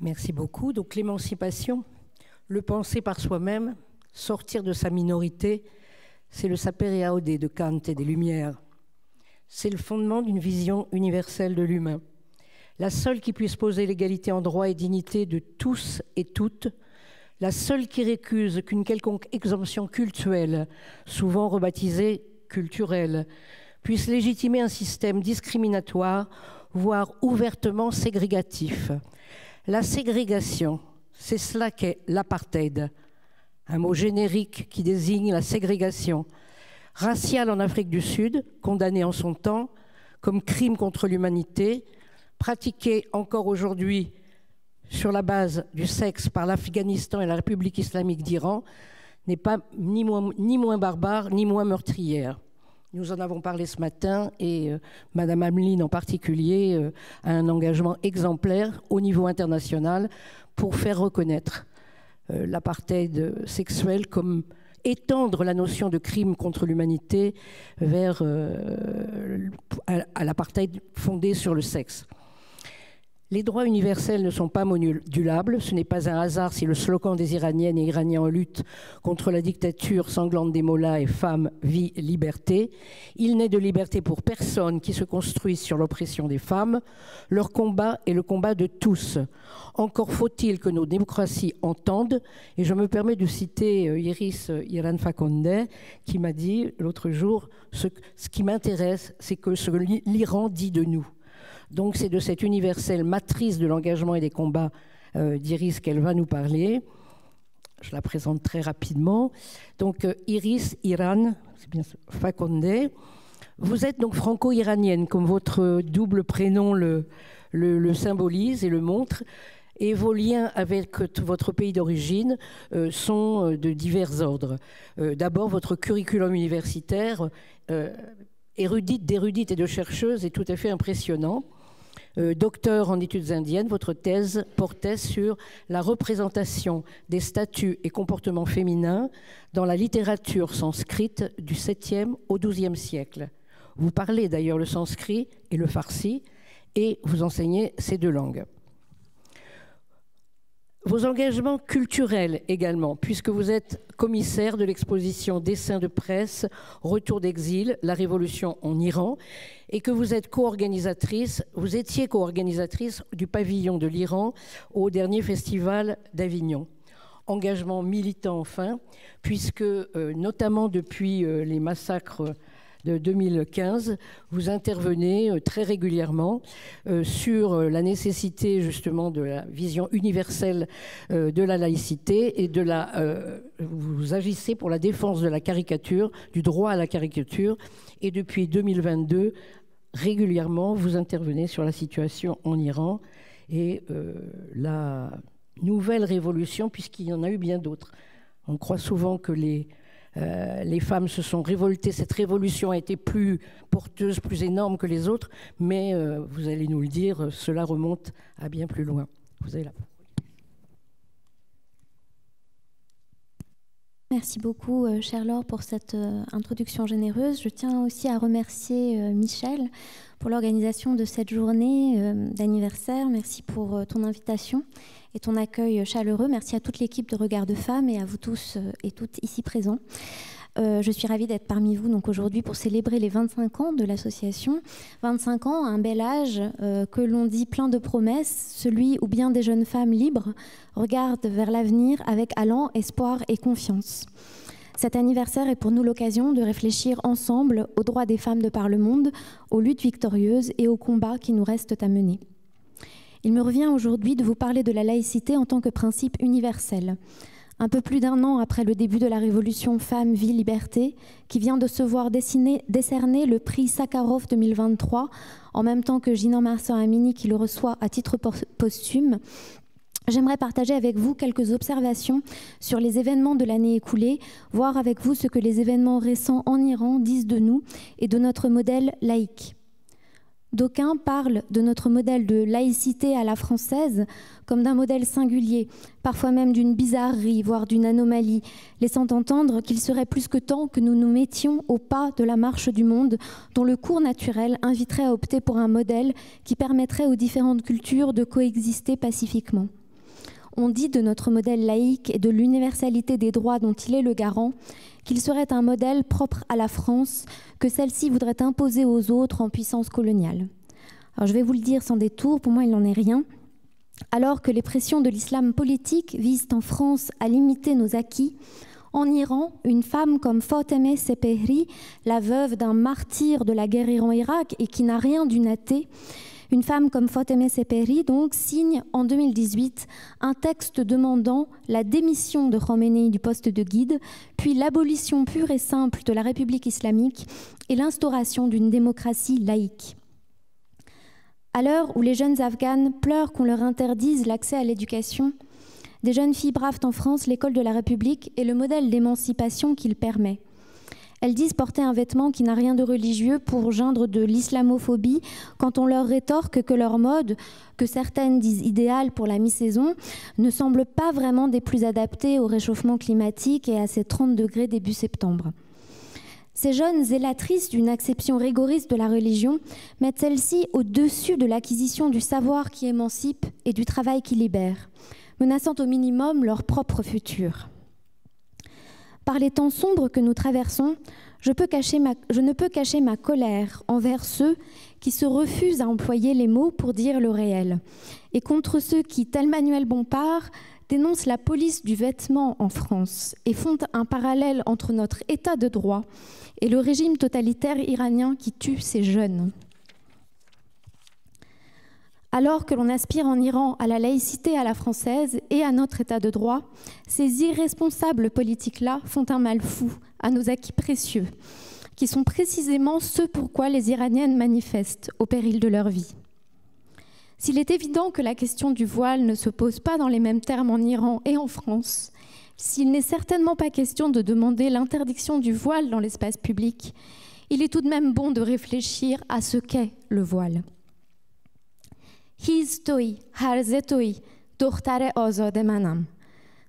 Merci beaucoup. Donc l'émancipation, le penser par soi-même, sortir de sa minorité, c'est le sapere aude de Kant et des Lumières. C'est le fondement d'une vision universelle de l'humain. La seule qui puisse poser l'égalité en droit et dignité de tous et toutes, la seule qui récuse qu'une quelconque exemption cultuelle, souvent rebaptisée culturelle, puisse légitimer un système discriminatoire, voire ouvertement ségrégatif. La ségrégation, c'est cela qu'est l'apartheid, un mot générique qui désigne la ségrégation raciale en Afrique du Sud, condamnée en son temps comme crime contre l'humanité, pratiquée encore aujourd'hui sur la base du sexe par l'Afghanistan et la République islamique d'Iran, n'est pas ni moins barbare, ni moins meurtrière. Nous en avons parlé ce matin et Madame Ameline en particulier a un engagement exemplaire au niveau international pour faire reconnaître l'apartheid sexuel comme étendre la notion de crime contre l'humanité vers à l'apartheid fondé sur le sexe. Les droits universels ne sont pas modulables. Ce n'est pas un hasard si le slogan des Iraniennes et Iraniens en lutte contre la dictature sanglante des mollahs est « Femmes, vie, liberté ». Il n'est de liberté pour personne qui se construise sur l'oppression des femmes. Leur combat est le combat de tous. Encore faut-il que nos démocraties entendent. Et je me permets de citer Iris Iran Fakonde qui m'a dit l'autre jour « Ce qui m'intéresse, c'est que ce que l'Iran dit de nous ». Donc c'est de cette universelle matrice de l'engagement et des combats d'Iris qu'elle va nous parler. Je la présente très rapidement. Donc Iris Iran, c'est bien Fakonde. Vous êtes donc franco-iranienne, comme votre double prénom le symbolise et le montre. Et vos liens avec votre pays d'origine sont de divers ordres. D'abord, votre curriculum universitaire, d'érudite et de chercheuse, est tout à fait impressionnant. Docteur en études indiennes, votre thèse portait sur la représentation des statuts et comportements féminins dans la littérature sanskrite du 7e au 12e siècle. Vous parlez d'ailleurs le sanskrit et le farsi et vous enseignez ces deux langues. Vos engagements culturels également, puisque vous êtes commissaire de l'exposition Dessins de presse, Retour d'exil, la révolution en Iran, et que vous êtes vous étiez co-organisatrice du pavillon de l'Iran au dernier festival d'Avignon. Engagement militant enfin, puisque notamment depuis les massacres de 2015, vous intervenez très régulièrement sur la nécessité justement de la vision universelle de la laïcité et vous agissez pour la défense de la caricature, du droit à la caricature, et depuis 2022, régulièrement, vous intervenez sur la situation en Iran et la nouvelle révolution, puisqu'il y en a eu bien d'autres. On croit souvent que les femmes se sont révoltées. Cette révolution a été plus porteuse, plus énorme que les autres, mais vous allez nous le dire, cela remonte à bien plus loin. Vous avez la parole. Merci beaucoup, chère Laure, pour cette introduction généreuse. Je tiens aussi à remercier Michel pour l'organisation de cette journée d'anniversaire. Merci pour ton invitation et ton accueil chaleureux. Merci à toute l'équipe de Regard de Femmes et à vous tous et toutes ici présents. Je suis ravie d'être parmi vous donc aujourd'hui pour célébrer les 25 ans de l'association. 25 ans, un bel âge que l'on dit plein de promesses, celui où bien des jeunes femmes libres regardent vers l'avenir avec allant, espoir et confiance. Cet anniversaire est pour nous l'occasion de réfléchir ensemble aux droits des femmes de par le monde, aux luttes victorieuses et aux combats qui nous restent à mener. Il me revient aujourd'hui de vous parler de la laïcité en tant que principe universel. Un peu plus d'un an après le début de la révolution Femmes, Vie, Liberté, qui vient de se voir décerner le prix Sakharov 2023, en même temps que Jinan Mahsa Amini qui le reçoit à titre posthume, j'aimerais partager avec vous quelques observations sur les événements de l'année écoulée, voir avec vous ce que les événements récents en Iran disent de nous et de notre modèle laïque. D'aucuns parlent de notre modèle de laïcité à la française comme d'un modèle singulier, parfois même d'une bizarrerie, voire d'une anomalie, laissant entendre qu'il serait plus que temps que nous nous mettions au pas de la marche du monde, dont le cours naturel inviterait à opter pour un modèle qui permettrait aux différentes cultures de coexister pacifiquement. On dit de notre modèle laïque et de l'universalité des droits dont il est le garant qu'il serait un modèle propre à la France que celle-ci voudrait imposer aux autres en puissance coloniale. Alors je vais vous le dire sans détour, pour moi il n'en est rien. Alors que les pressions de l'islam politique visent en France à limiter nos acquis, en Iran, une femme comme Fatemeh Sepehri, la veuve d'un martyr de la guerre Iran-Irak et qui n'a rien d'une athée, une femme comme Fatemeh Sepehri donc signe en 2018 un texte demandant la démission de Khomeini du poste de guide, puis l'abolition pure et simple de la République islamique et l'instauration d'une démocratie laïque. À l'heure où les jeunes Afghanes pleurent qu'on leur interdise l'accès à l'éducation, des jeunes filles bravent en France l'école de la République et le modèle d'émancipation qu'il permet. Elles disent porter un vêtement qui n'a rien de religieux pour geindre de l'islamophobie quand on leur rétorque que leur mode, que certaines disent idéale pour la mi-saison, ne semble pas vraiment des plus adaptés au réchauffement climatique et à ces 30 degrés début septembre. Ces jeunes zélatrices d'une acception rigoriste de la religion mettent celle-ci au-dessus de l'acquisition du savoir qui émancipe et du travail qui libère, menaçant au minimum leur propre futur. Par les temps sombres que nous traversons, je ne peux cacher ma colère envers ceux qui se refusent à employer les mots pour dire le réel, et contre ceux qui, tel Manuel Bompard, dénoncent la police du vêtement en France et font un parallèle entre notre état de droit et le régime totalitaire iranien qui tue ces jeunes. Alors que l'on aspire en Iran à la laïcité à la française et à notre état de droit, ces irresponsables politiques-là font un mal fou à nos acquis précieux, qui sont précisément ceux pourquoi les Iraniennes manifestent au péril de leur vie. S'il est évident que la question du voile ne se pose pas dans les mêmes termes en Iran et en France, s'il n'est certainement pas question de demander l'interdiction du voile dans l'espace public, il est tout de même bon de réfléchir à ce qu'est le voile. Hiz toi, harze toi, dochtare azade manam.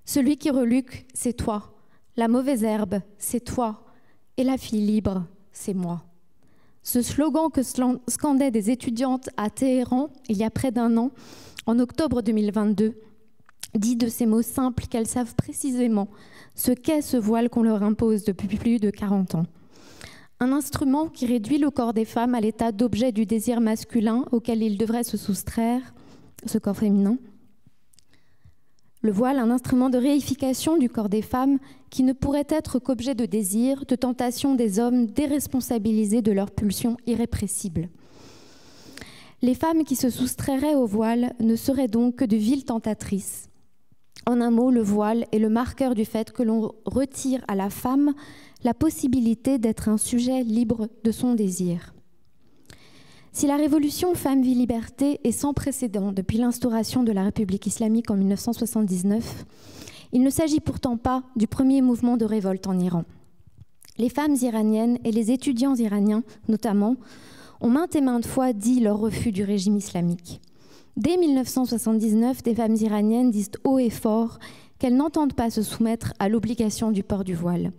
Celui qui reluque, c'est toi. La mauvaise herbe, c'est toi. Et la fille libre, c'est moi. Ce slogan que scandaient des étudiantes à Téhéran il y a près d'un an, en octobre 2022, dit de ces mots simples qu'elles savent précisément ce qu'est ce voile qu'on leur impose depuis plus de 40 ans. Un instrument qui réduit le corps des femmes à l'état d'objet du désir masculin auquel il devrait se soustraire, ce corps féminin. Le voile, un instrument de réification du corps des femmes qui ne pourrait être qu'objet de désir, de tentation des hommes déresponsabilisés de leurs pulsions irrépressibles. Les femmes qui se soustrairaient au voile ne seraient donc que de viles tentatrices. En un mot, le voile est le marqueur du fait que l'on retire à la femme la possibilité d'être un sujet libre de son désir. Si la révolution Femmes-Vie-Liberté est sans précédent depuis l'instauration de la République islamique en 1979, il ne s'agit pourtant pas du premier mouvement de révolte en Iran. Les femmes iraniennes et les étudiants iraniens, notamment, ont maintes et maintes fois dit leur refus du régime islamique. Dès 1979, des femmes iraniennes disent haut et fort qu'elles n'entendent pas se soumettre à l'obligation du port du voile.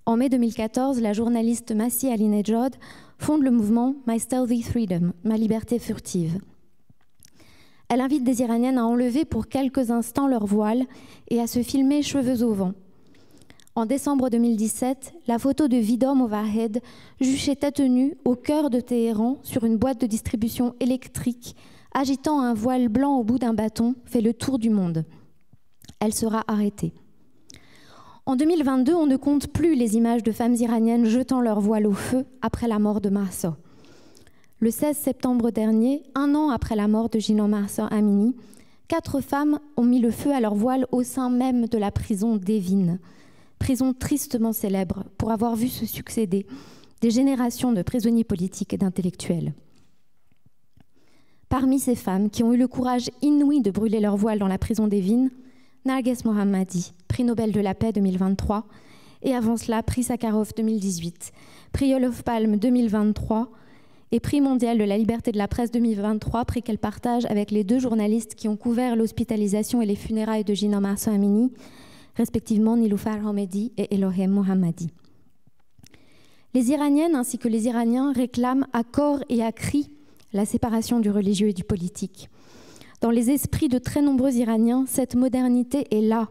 En mai 2014, la journaliste Masih Alinejad fonde le mouvement My Stealthy Freedom, ma liberté furtive. Elle invite des Iraniennes à enlever pour quelques instants leur voile et à se filmer cheveux au vent. En décembre 2017, la photo de Vidom Ovahed, juchée tête nue au cœur de Téhéran sur une boîte de distribution électrique, agitant un voile blanc au bout d'un bâton, fait le tour du monde. Elle sera arrêtée. En 2022, on ne compte plus les images de femmes iraniennes jetant leur voile au feu après la mort de Mahsa. Le 16 septembre dernier, un an après la mort de Jina Mahsa Amini, 4 femmes ont mis le feu à leur voile au sein même de la prison d'Evin, prison tristement célèbre pour avoir vu se succéder des générations de prisonniers politiques et d'intellectuels. Parmi ces femmes qui ont eu le courage inouï de brûler leur voile dans la prison d'Evin, Narges Mohammadi, prix Nobel de la paix 2023, et avant cela, prix Sakharov 2018, prix Olof Palme 2023 et prix mondial de la liberté de la presse 2023, prix qu'elle partage avec les 2 journalistes qui ont couvert l'hospitalisation et les funérailles de Jina Mahsa Amini, respectivement Niloufar Hamedi et Elohem Mohammadi. Les Iraniennes ainsi que les Iraniens réclament à corps et à cri la séparation du religieux et du politique. Dans les esprits de très nombreux Iraniens, cette modernité est là.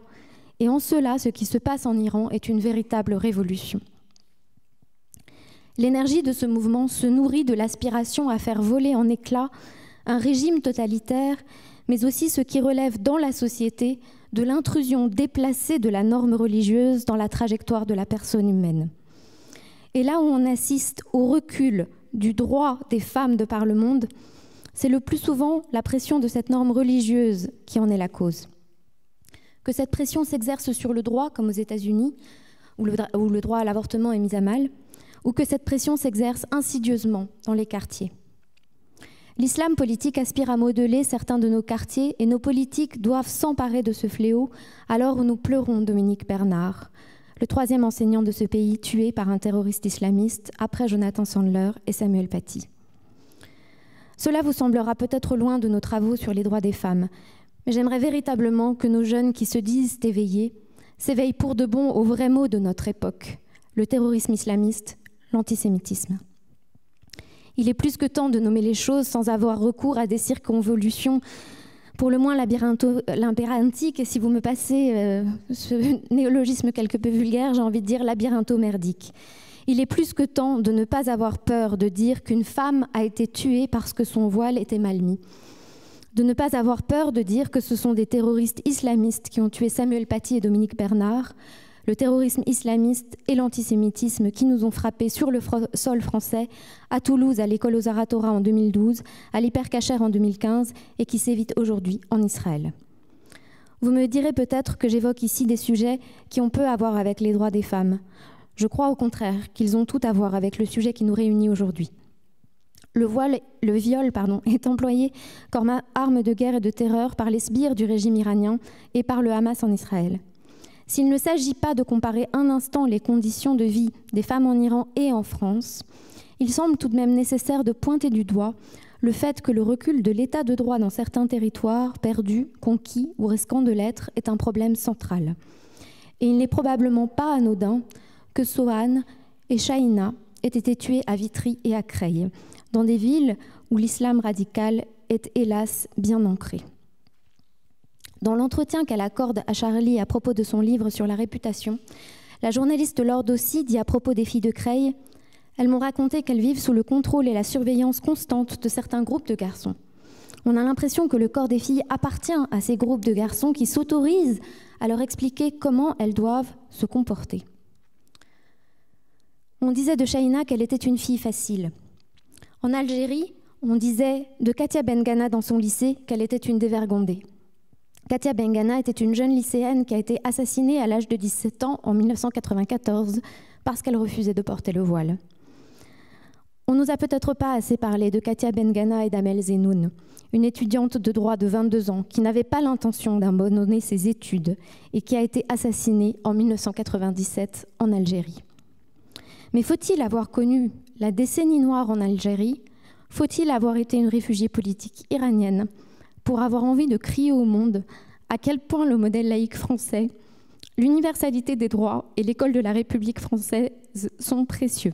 Et en cela, ce qui se passe en Iran est une véritable révolution. L'énergie de ce mouvement se nourrit de l'aspiration à faire voler en éclats un régime totalitaire, mais aussi ce qui relève dans la société de l'intrusion déplacée de la norme religieuse dans la trajectoire de la personne humaine. Et là où on assiste au recul du droit des femmes de par le monde, c'est le plus souvent la pression de cette norme religieuse qui en est la cause. Que cette pression s'exerce sur le droit, comme aux États-Unis, où le droit à l'avortement est mis à mal, ou que cette pression s'exerce insidieusement dans les quartiers. L'islam politique aspire à modeler certains de nos quartiers et nos politiques doivent s'emparer de ce fléau alors où nous pleurons Dominique Bernard, le 3e enseignant de ce pays tué par un terroriste islamiste après Jonathan Sandler et Samuel Paty. Cela vous semblera peut-être loin de nos travaux sur les droits des femmes, mais j'aimerais véritablement que nos jeunes qui se disent éveillés s'éveillent pour de bon aux vrais mots de notre époque, le terrorisme islamiste, l'antisémitisme. Il est plus que temps de nommer les choses sans avoir recours à des circonvolutions pour le moins labyrinthiques, et si vous me passez ce néologisme quelque peu vulgaire, j'ai envie de dire labyrintho-merdique. Il est plus que temps de ne pas avoir peur de dire qu'une femme a été tuée parce que son voile était mal mis. De ne pas avoir peur de dire que ce sont des terroristes islamistes qui ont tué Samuel Paty et Dominique Bernard, le terrorisme islamiste et l'antisémitisme qui nous ont frappés sur le sol français, à Toulouse, à l'école aux Aratora en 2012, à l'Hypercacher en 2015 et qui s'évitent aujourd'hui en Israël. Vous me direz peut-être que j'évoque ici des sujets qui ont peu à voir avec les droits des femmes. Je crois au contraire qu'ils ont tout à voir avec le sujet qui nous réunit aujourd'hui. Le viol est employé comme arme de guerre et de terreur par les sbires du régime iranien et par le Hamas en Israël. S'il ne s'agit pas de comparer un instant les conditions de vie des femmes en Iran et en France, il semble tout de même nécessaire de pointer du doigt le fait que le recul de l'état de droit dans certains territoires perdus, conquis ou risquant de l'être est un problème central. Et il n'est probablement pas anodin que Sohan et Shaina aient été tués à Vitry et à Creil, dans des villes où l'islam radical est hélas bien ancré. Dans l'entretien qu'elle accorde à Charlie à propos de son livre sur la réputation, la journaliste Laure Dossi dit à propos des filles de Creil « Elles m'ont raconté qu'elles vivent sous le contrôle et la surveillance constante de certains groupes de garçons. On a l'impression que le corps des filles appartient à ces groupes de garçons qui s'autorisent à leur expliquer comment elles doivent se comporter. » On disait de Shaina qu'elle était une fille facile. En Algérie, on disait de Katia Bengana dans son lycée qu'elle était une dévergondée. Katia Bengana était une jeune lycéenne qui a été assassinée à l'âge de 17 ans en 1994 parce qu'elle refusait de porter le voile. On ne nous a peut-être pas assez parlé de Katia Bengana et d'Amel Zenoun, une étudiante de droit de 22 ans qui n'avait pas l'intention d'abandonner ses études et qui a été assassinée en 1997 en Algérie. Mais faut-il avoir connu la décennie noire en Algérie? Faut-il avoir été une réfugiée politique iranienne pour avoir envie de crier au monde à quel point le modèle laïque français, l'universalité des droits et l'école de la République française sont précieux?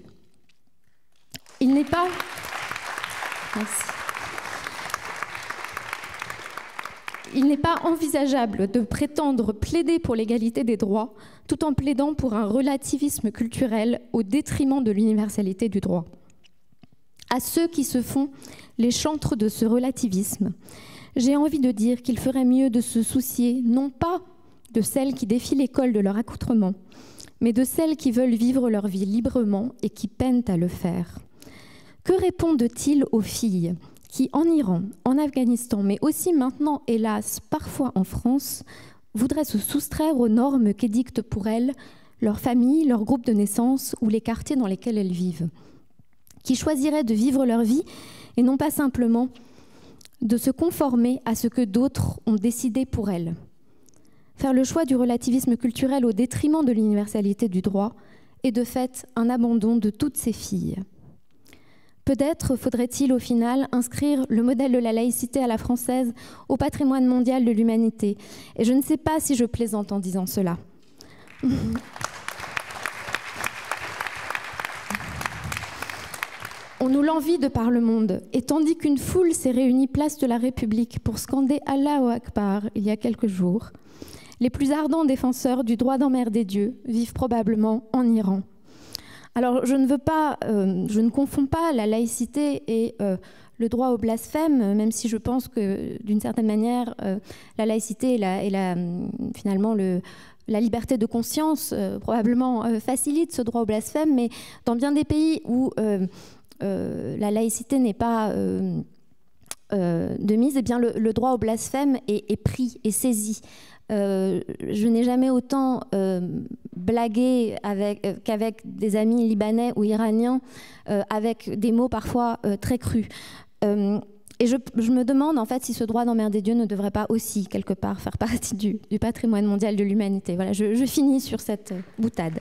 Il n'est pas... Merci. Il n'est pas envisageable de prétendre plaider pour l'égalité des droits tout en plaidant pour un relativisme culturel au détriment de l'universalité du droit. À ceux qui se font les chantres de ce relativisme, j'ai envie de dire qu'il ferait mieux de se soucier non pas de celles qui défient l'école de leur accoutrement, mais de celles qui veulent vivre leur vie librement et qui peinent à le faire. Que répondent-ils aux filles qui, en Iran, en Afghanistan, mais aussi maintenant, hélas, parfois en France, voudraient se soustraire aux normes qu'édictent pour elles leur famille, leur groupe de naissance ou les quartiers dans lesquels elles vivent, qui choisiraient de vivre leur vie et non pas simplement de se conformer à ce que d'autres ont décidé pour elles. Faire le choix du relativisme culturel au détriment de l'universalité du droit est de fait un abandon de toutes ces filles. Peut-être faudrait-il au final inscrire le modèle de la laïcité à la française au patrimoine mondial de l'humanité. Et je ne sais pas si je plaisante en disant cela. On nous l'envie de par le monde. Et tandis qu'une foule s'est réunie place de la République pour scander Allahu Akbar il y a quelques jours, les plus ardents défenseurs du droit d'emmerder Dieu vivent probablement en Iran. Alors, je ne confonds pas la laïcité et le droit au blasphème, même si je pense que, d'une certaine manière, la laïcité et finalement la liberté de conscience probablement facilite ce droit au blasphème, mais dans bien des pays où la laïcité n'est pas de mise, eh bien le droit au blasphème est pris, est saisi. Je n'ai jamais autant blagué qu'avec des amis libanais ou iraniens, avec des mots parfois très crus. Et je me demande en fait si ce droit d'emmerder Dieu ne devrait pas aussi quelque part faire partie du patrimoine mondial de l'humanité. Voilà, je finis sur cette boutade.